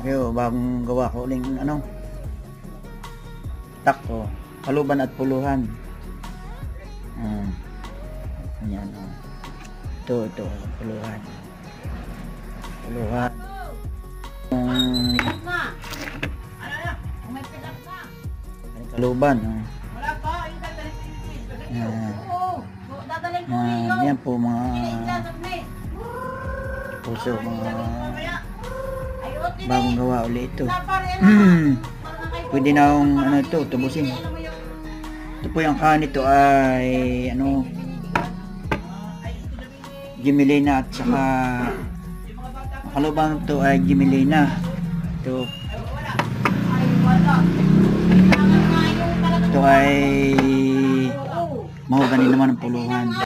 Ayo, bagong gawa ko uling ano, tako, Kaluban at Puluhan. Ayan, oh. Ito, Puluhan. Kaluban, oh. Yan po mga puso, mga bagong gawa ulit ito. Pwede na akong ano ito, tubusin. Ito po yung kanin, ito ay ano, Gemilina at saka Kaluban, ito ay Gemilina. Ito ay mahogani naman ang Puluhan.